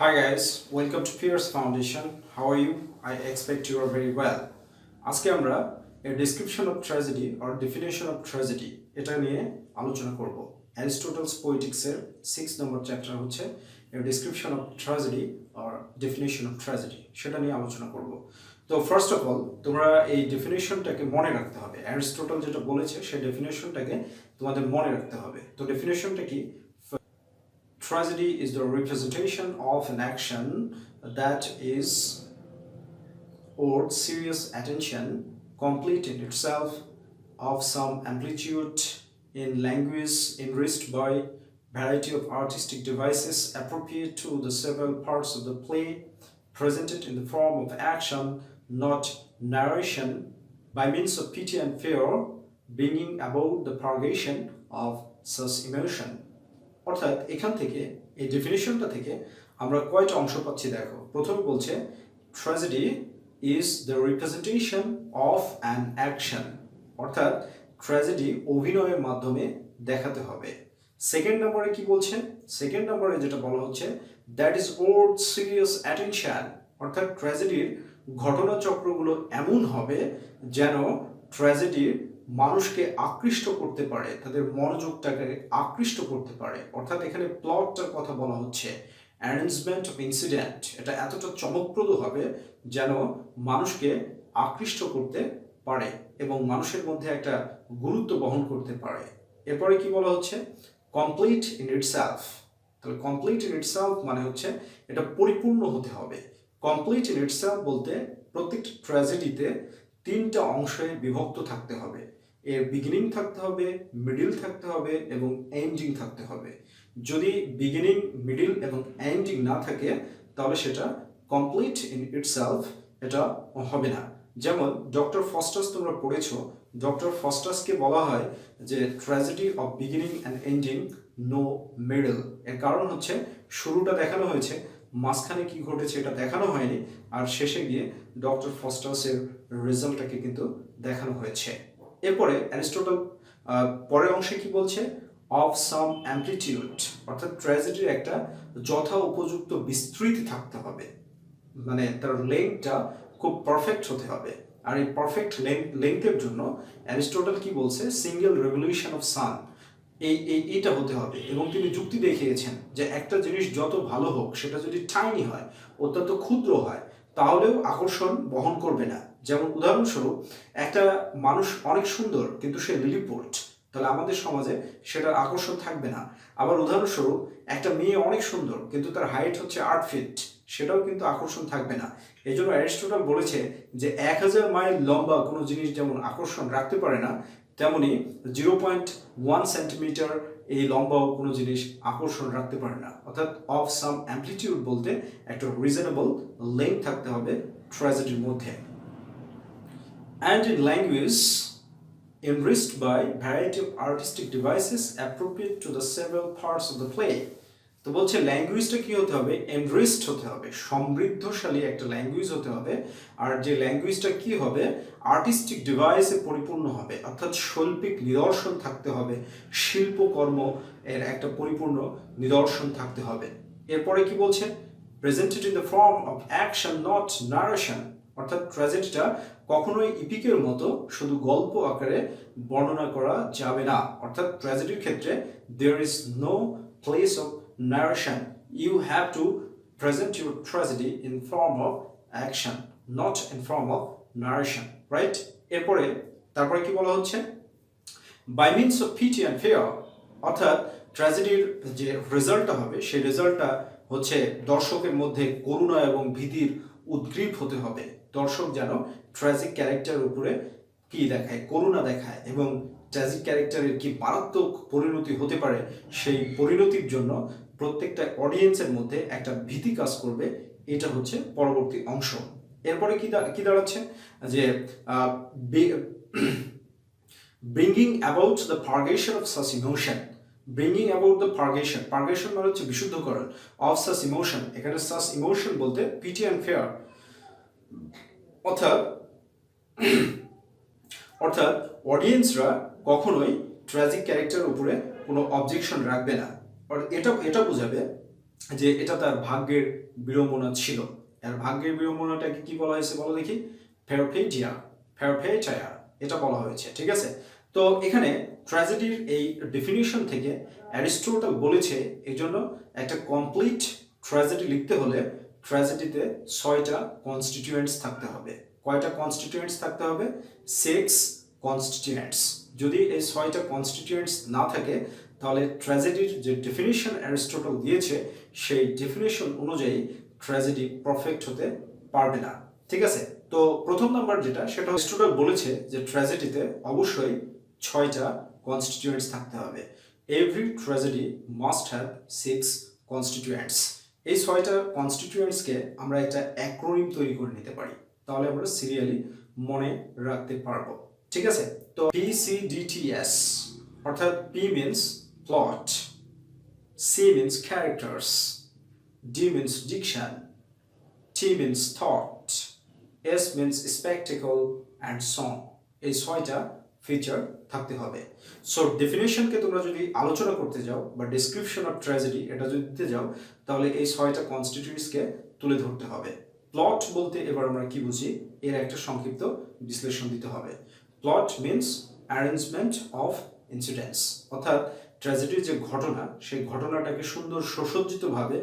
Hi guys, welcome to PRC Foundation. How are you? I expect you are very well. আজকে আমরা a description of tragedy or definition of tragedy এটা নিয়ে আলোচনা করব। Aristotle's Poetics এর 6 নম্বর chapter হচ্ছে a description of tragedy or definition of tragedy সেটা নিয়ে আলোচনা করব। তো ফার্স্ট অফ অল তোমরা এই ডেফিনেশনটাকে মনে রাখতে হবে। অ্যারিস্টটল যেটা বলেছে সেই ডেফিনেশনটাকে তোমাদের মনে রাখতে হবে। তো ডেফিনেশনটা কি? Tragedy is the representation of an action that is worth serious attention, complete in itself, of some amplitude in language, enriched by variety of artistic devices appropriate to the several parts of the play, presented in the form of action, not narration, by means of pity and fear, bringing about the purgation of such emotion. অর্থাৎ এখান থেকে এই ডেফিনিশনটা থেকে আমরা কয়টা অংশ পাচ্ছি দেখো। প্রথমে বলছে tragedy is the representation of an action, অর্থাৎ ট্র্যাজেডি অভিনয়ের মাধ্যমে দেখাতে হবে। সেকেন্ড নম্বরে কি বলছে? সেকেন্ড নম্বরে যেটা বলা হচ্ছে that is worth serious attention, অর্থাৎ ট্র্যাজেডির ঘটনাচক্রগুলো এমন হবে যেন ট্র্যাজেডির মানুষকে আকৃষ্ট করতে পারে, তাদের মনোযোগটাকে আকৃষ্ট করতে পারে। অর্থাৎ এখানে প্লটটার কথা বলা হচ্ছে, অ্যারেঞ্জমেন্ট অফ ইনসিডেন্ট, এটা এতটা চমকপ্রদ হবে যেন মানুষকে আকৃষ্ট করতে পারে এবং মানুষের মধ্যে একটা গুরুত্ব বহন করতে পারে। এরপরে কি বলা হচ্ছে? Complete in itself. তাহলে কমপ্লিট ইন ইটসেলফ মানে হচ্ছে এটা পরিপূর্ণ হতে হবে। কমপ্লিট ইন ইটসেলফ বলতে প্রত্যেকটা ট্র্যাজেডিতে তিনটা অংশে বিভক্ত থাকতে হবে। এর বিগিনিং থাকতে হবে, মিডিল থাকতে হবে এবং এন্ডিং থাকতে হবে। যদি বিগিনিং, মিডিল এবং এন্ডিং না থাকে তাহলে সেটা কমপ্লিট ইন ইটসেলফ এটা হবে না। যেমন ডক্টর ফস্টাস তোমরা পড়েছো, ডক্টর ফস্টাসকে বলা হয় যে tragedy of beginning and ending, no middle. এর কারণ হচ্ছে শুরুটা দেখানো হয়েছে, মাঝখানে কি ঘটেছে এটা দেখানো হয়নি, আর শেষে গিয়ে ডক্টর ফস্টাসের রেজাল্টটাকে কিন্তু দেখানো হয়েছে। এরপরে অ্যারিস্টটল পরের অংশে কি বলছে? অফ সাম অ্যাম্পলিটিউড, অর্থাৎ ট্র্যাজেডির একটা যথা উপযুক্ত বিস্তৃতি থাকতে হবে, মানে তার লেন্থটা খুব পারফেক্ট হতে হবে। আর এই পারফেক্ট লেন্থের জন্য অ্যারিস্টটল কি বলছে? সিঙ্গেল রেভলিউশন অফ সান, এইটা হতে হবে। এবং তিনি যুক্তি দেখিয়েছেন যে একটা জিনিস যত ভালো হোক সেটা যদি টাইনি হয়, অত্যন্ত ক্ষুদ্র হয়, তাহলেও আকর্ষণ বহন করবে না। যেমন উদাহরণস্বরূপ একটা মানুষ অনেক সুন্দর কিন্তু সে লিলিপুট, তাহলে আমাদের সমাজে সেটার আকর্ষণ থাকবে না। আবার উদাহরণস্বরূপ একটা মেয়ে অনেক সুন্দর কিন্তু তার হাইট হচ্ছে 8 ফিট, সেটাও কিন্তু আকর্ষণ থাকবে না। এই জন্য অ্যারিস্টটল বলেছে যে 1000 মাইল লম্বা কোনো জিনিস যেমন আকর্ষণ রাখতে পারে না, তেমনি 0.1 সেন্টিমিটার এই লম্বাও কোনো জিনিস আকর্ষণ রাখতে পারে না। অর্থাৎ অফ সাম অ্যাম্পলিটিউড বলতে একটা রিজনেবল লেন্থ থাকতে হবে ট্র্যাজেডির মধ্যে। And in language enriched by variety of artistic devices appropriate to the several parts of the play. তো বলছে ল্যাঙ্গুয়েজটা কি হতে হবে? এনরিচড হতে হবে, সমৃদ্ধশালী একটা ল্যাঙ্গুয়েজ হতে হবে। আর যে ল্যাঙ্গুয়েজটা কি হবে? আর্টিস্টিক ডিভাইসে পরিপূর্ণ হবে, অর্থাৎ শৈল্পিক নিদর্শন থাকতে হবে, শিল্পকর্ম এর একটা পরিপূর্ণ নিদর্শন থাকতে হবে। এরপরে কি বলছে? Presented in the form of action, not narration, অর্থাৎ ট্র্যাজেডিটা কখনোই ইপিকের মতো শুধু গল্প আকারে বর্ণনা করা যাবে না। অর্থাৎ ট্র্যাজেডির ক্ষেত্রে there is no place of narration. You have to present your tragedy in form of action, not in form of narration, right? তারপরে কি বলা হচ্ছে? by means of pity and fear, অর্থাৎ ট্র্যাজেডির যে রেজাল্টটা হবে সেই রেজাল্টটা হচ্ছে দর্শকের মধ্যে করুণা এবং ভীতির উদ্গ্রীব হতে হবে। দর্শক যেন ট্র্যাজিক ক্যারেক্টারের উপরে কি দেখায়? করুণা দেখায়, এবং ট্র্যাজিক ক্যারেক্টারের কি মারাত্মক পরিণতি হতে পারে সেই পরিণতির জন্য প্রত্যেকটা অডিয়েন্সের মধ্যে একটা ভীতি কাজ করবে। এটা হচ্ছে পরবর্তী অংশ। এরপরে কি দাঁড়াচ্ছে? যে bringing about the purgation of such emotion, bringing about the purgation, purgation মানে হচ্ছে বিশুদ্ধকরণ, অফ সাচ ইমোশন, এখানে সাচ ইমোশন বলতে পিটি অ্যান্ড ফেয়ার, অর্থাৎ অডিয়েন্সরা কখনোই ট্র্যাজিক ক্যারেক্টারের উপরে কোনো অবজেকশন রাখবে না। এটা বোঝাবে যে এটা তার ভাগ্যের বিড়ম্বনা ছিল। এর ভাগ্যের বিড়ম্বনাটাকে কি বলা হয়েছে বলো দেখি? ফেরোপেটিয়া, ফেরোপেটায়া এটা বলা হয়েছে, ঠিক আছে? তো এখানে ট্র্যাজেডির এই ডেফিনিশন থেকে অ্যারিস্টোটল বলেছে এই জন্য একটা কমপ্লিট ট্র্যাজেডি লিখতে হলে ট্র্যাজেডিতে 6টা কনস্টিটিউয়েন্টস থাকতে হবে। কয়টা কনস্টিটিউয়েন্টস থাকতে হবে? 6 কনস্টিটিউয়েন্টস। যদি এই 6টা কনস্টিটিউয়েন্টস না থাকে তাহলে ট্র্যাজেডির যে ডেফিনিশন অ্যারিস্টোটল দিয়েছে সেই ডেফিনিশন অনুযায়ী ট্র্যাজেডি পারফেক্ট হতে পারবে না, ঠিক আছে? তো প্রথম নাম্বার যেটা, সেটা অ্যারিস্টোটল বলেছে যে ট্র্যাজেডিতে অবশ্যই 6টা কনস্টিটিউয়েন্টস থাকতে হবে। Every tragedy must have 6 constituents. এই 6টা কনস্টিটিউয়েন্টসকে আমরা একটা অ্যাক্রোনিম তৈরি করে নিতে পারি, তাহলে আমরা সিরিয়ালি মনে রাখতে পারবো, ঠিক আছে? তো PCDTS, অর্থাৎ P means plot, C means characters, D means diction, T means thought, S means spectacle and song. এই 6টা ফিচার থাকতে হবে। সো ডেফিনেশনকে তোমরা যদি আলোচনা করতে যাও বা ডেসক্রিপশন অফ ট্র্যাজেডি এটা যদি দিতে যাও তাহলে এই 6টা কনস্টিটিউয়েন্টসকে তুলে ধরতে হবে। প্লট বলতে এবার আমরা কি বুঝি এর একটা সংক্ষিপ্ত বিশ্লেষণ দিতে হবে। Plot means arrangement of incidents, অর্থাৎ ট্র্যাজেডির যে ঘটনা সেই ঘটনাটাকে সুন্দর সুসজ্জিতভাবে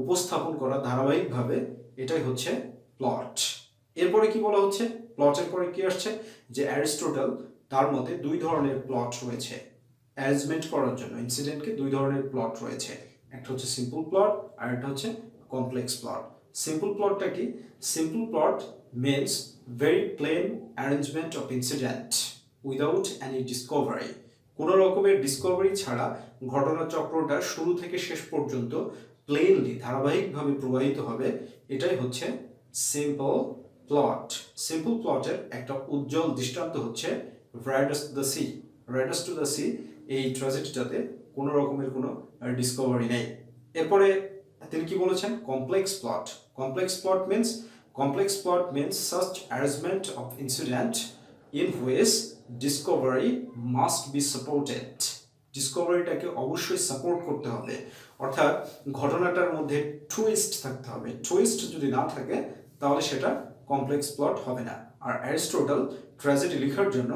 উপস্থাপন করা ধারাবাহিকভাবে, এটাই হচ্ছে প্লট। এরপরে কি বলা হচ্ছে? প্লটের পরে কি আসছে? যে অ্যারিস্টোটল তার মতে 2 ধরনের প্লট রয়েছে অ্যারেঞ্জমেন্ট করার জন্য। ইনসিডেন্টকে 2 ধরনের প্লট রয়েছে, একটা হচ্ছে সিম্পল প্লট আর একটা হচ্ছে কমপ্লেক্স প্লট। সিম্পল প্লটটা কি? Simple plot means very plain arrangement of incident without any discovery. কোনো রকমের ডিসকভারি ছাড়া ঘটনাচক্রটা শুরু থেকে শেষ পর্যন্ত প্লেনলি ধারাবাহিকভাবে প্রবাহিত হবে, এটাই হচ্ছে সিম্পল প্লট। সিম্পল প্লটের একটা উজ্জ্বল দৃষ্টান্ত হচ্ছে Riders to the sea. Riders to the sea এই ট্র্যাজেডিটাতে কোনো রকমের কোনো ডিসকভারি নেই। এরপরে তিনি কি বলেছেন? Complex plot. Complex plot means such arrangement of incident in which discovery must be supported. ডিসকভারিটাকে অবশ্যই সাপোর্ট করতে হবে, অর্থাৎ ঘটনাটার মধ্যে টুইস্ট থাকতে হবে। টুইস্ট যদি না থাকে তাহলে সেটা কমপ্লেক্স প্লট হবে না। আর অ্যারিস্টোটল ট্র্যাজেডি লেখার জন্য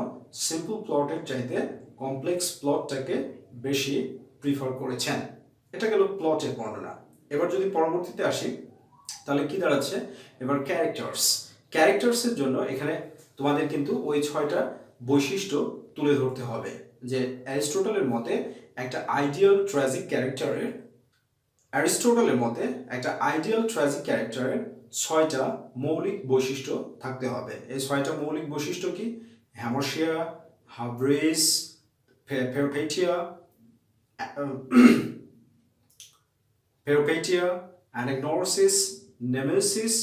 সিম্পল প্লটের চাইতে কমপ্লেক্স প্লটটাকে বেশি প্রিফার করেছেন। এটা গেল প্লটের বর্ণনা। এবার যদি পরবর্তীতে আসি তাহলে কি দাঁড়াচ্ছে? এবার ক্যারেক্টার্সের জন্য এখানে তোমাদের কিন্তু ওই 6টা বৈশিষ্ট্য তুলে ধরতে হবে। যে অ্যারিস্টোটলের মতে একটা আইডিয়াল ট্র্যাজিক ক্যারেক্টারের 6টা মৌলিক বৈশিষ্ট্য থাকতে হবে। এই 6টা মৌলিক বৈশিষ্ট্য কি? হ্যামোরশিয়া, হাব্রিস, পেরোপেটিয়া, অ্যানাগনোসিস, নেমেসিস,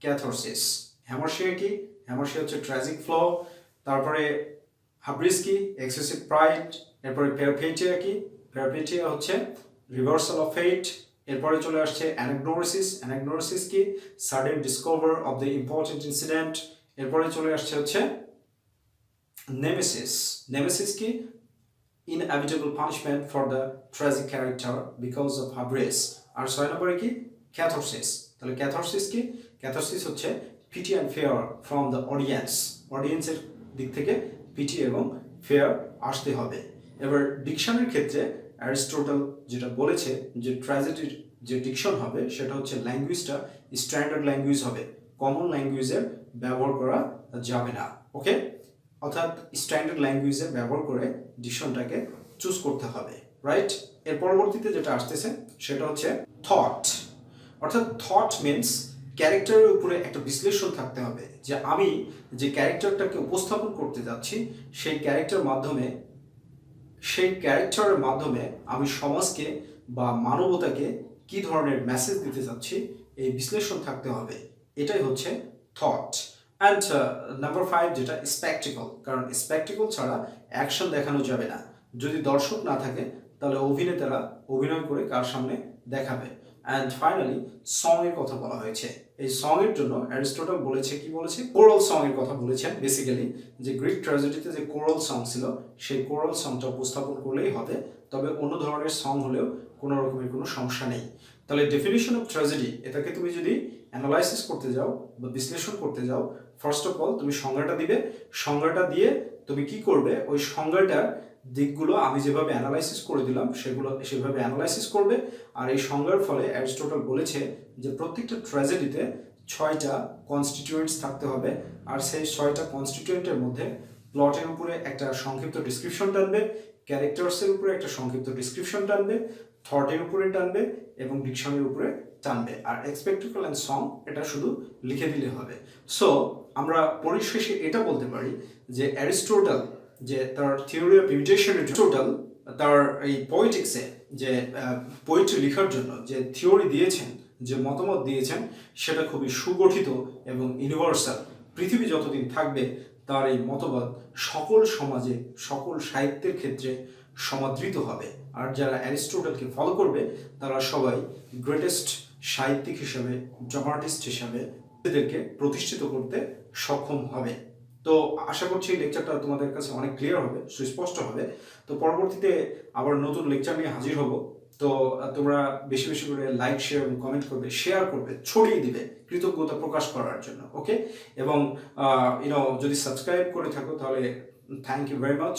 ক্যাথরসিস। হ্যামোরশিয়া কি? হ্যামোরশিয়া হচ্ছে ট্র্যাজিক ফ্লো। তারপরে হাব্রিস কি? Excessive pride. এরপরে পেরোপেটিয়া কি? পেরোপেটিয়া হচ্ছে রিভার্সাল অফ ফেট। এরপরে চলে আসছে অ্যানাগনোসিস কি? Sudden discover of the important incident. এরপরে চলে আসছে হচ্ছে নেমেসিস কি? inevitable punishment for the tragic character because of hubris। আর 6 নম্বরে কি? ক্যাথরসিস। তাহলে ক্যাথরসিস কি? ক্যাথরসিস হচ্ছে pity and fear from the অডিয়েন্সের দিক থেকে পিটি এবং ফেয়ার আসতে হবে। এবার ডিকশনের ক্ষেত্রে অ্যারিস্টোটল যেটা বলেছে যে ট্র্যাজেডির যে ডিকশন হবে সেটা হচ্ছে ল্যাঙ্গুয়েজটা স্ট্যান্ডার্ড ল্যাঙ্গুয়েজ হবে, কমন ল্যাঙ্গুয়েজের ব্যবহার করা যাবে না। ওকে, অর্থাৎ স্ট্যান্ডার্ড ল্যাঙ্গুয়েজের ব্যবহার করে ডিকশনটাকে চুজ করতে হবে, রাইট? এর পরবর্তীতে যেটা আসতেছে সেটা হচ্ছে থট। অর্থাৎ থট মিন্স ক্যারেক্টারের উপরে একটা বিশ্লেষণ থাকতে হবে, যে আমি যে ক্যারেক্টারটাকে উপস্থাপন করতে যাচ্ছি সেই ক্যারেক্টারের মাধ্যমে আমি সমাজকে বা মানবতাকে কি ধরনের মেসেজ দিতে যাচ্ছি এই বিশ্লেষণ থাকতে হবে, এটাই হচ্ছে থট। অ্যান্ড নাম্বার 5 যেটা স্পেকটিকল, কারণ স্পেকটিকল ছাড়া অ্যাকশন দেখানো যাবে না। যদি দর্শক না থাকে তাহলে অভিনেতারা অভিনয় করে কার সামনে দেখাবে। অ্যান্ড ফাইনালি সং এর কথা বলা হয়েছে। এই সং এর জন্য অ্যারিস্টটল বলেছে কি বলেছে, কোরাল সং এর কথা বলেছেন বেসিক্যালি, যে গ্রিক ট্র্যাজেডিতে যে কোরাল সং ছিল সেই কোরাল সংটা উপস্থাপন করলেই হবে, তবে অন্য ধরনের সং হলেও কোনো রকমের কোনো সমস্যা নেই। তাহলে ডেফিনিশন অফ ট্র্যাজেডি, এটাকে তুমি যদি অ্যানালাইসিস করতে যাও বা বিশ্লেষণ করতে যাও, ফার্স্ট অফ অল তুমি সংজ্ঞাটা দিবে, সংজ্ঞাটা দিয়ে তুমি কি করবে, ওই সংজ্ঞাটার দিকগুলো আমি যেভাবে অ্যানালাইসিস করে দিলাম সেগুলো সেভাবে অ্যানালাইসিস করবে। আর এই সংজ্ঞার ফলে অ্যারিস্টটল বলেছে যে প্রত্যেকটা ট্র্যাজেডিতে 6টা কনস্টিটিউয়েন্টস থাকতে হবে, আর সেই 6টা কনস্টিটিউয়েন্টের মধ্যে প্লটের উপরে একটা সংক্ষিপ্ত ডিসক্রিপশন টানবে, ক্যারেক্টার্সের উপরে একটা সংক্ষিপ্ত ডিসক্রিপশন টানবে, থটের উপরে টানবে এবং ডিকশনের উপরে টানবে, আর এক্সপেক্টেকল অ্যান্ড সং এটা শুধু লিখে দিলে হবে। সো আমরা পরিশেষে এটা বলতে পারি যে অ্যারিস্টটল যে তার থিওরি অফ ইমিটেশন, অ্যারিস্টটল তার এই পোয়েটিক্সে যে পোয়েট্রি লেখার জন্য যে থিওরি দিয়েছেন, যে মতামত দিয়েছেন, সেটা খুবই সুগঠিত এবং ইউনিভার্সাল। পৃথিবী যতদিন থাকবে তার এই মতবাদ সকল সমাজে, সকল সাহিত্যের ক্ষেত্রে সমাদৃত হবে। আর যারা অ্যারিস্টটলকে ফলো করবে তারা সবাই গ্রেটেস্ট সাহিত্যিক হিসাবে, ড্রামাটিস্ট হিসাবে নিজেদেরকে প্রতিষ্ঠিত করতে সক্ষম হবে। তো আশা করছি এই লেকচারটা তোমাদের কাছে অনেক ক্লিয়ার হবে, সুস্পষ্ট হবে। তো পরবর্তীতে আবার নতুন লেকচার নিয়ে হাজির হব। তো তোমরা বেশি বেশি করে লাইক, শেয়ার এবং কমেন্ট করবে, শেয়ার করবে, ছড়িয়ে দিবে কৃতজ্ঞতা প্রকাশ করার জন্য, ওকে? এবং যদি সাবস্ক্রাইব করে থাকো তাহলে থ্যাংক ইউ ভেরি মাচ।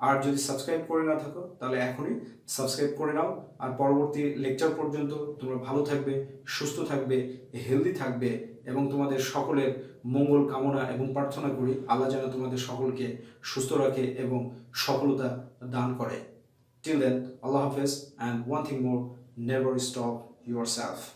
আর যদি সাবস্ক্রাইব করে না থাকো তাহলে এখনই সাবস্ক্রাইব করে নাও। আর পরবর্তী লেকচার পর্যন্ত তোমরা ভালো থাকবে, সুস্থ থাকবে, হেলদি থাকবে এবং তোমাদের সকলের মঙ্গল কামনা এবং প্রার্থনা করি আল্লাহ যেন তোমাদের সকলকে সুস্থ রাখে এবং সফলতা দান করে। Till then, Allah Hafiz, and one thing more, never stop yourself.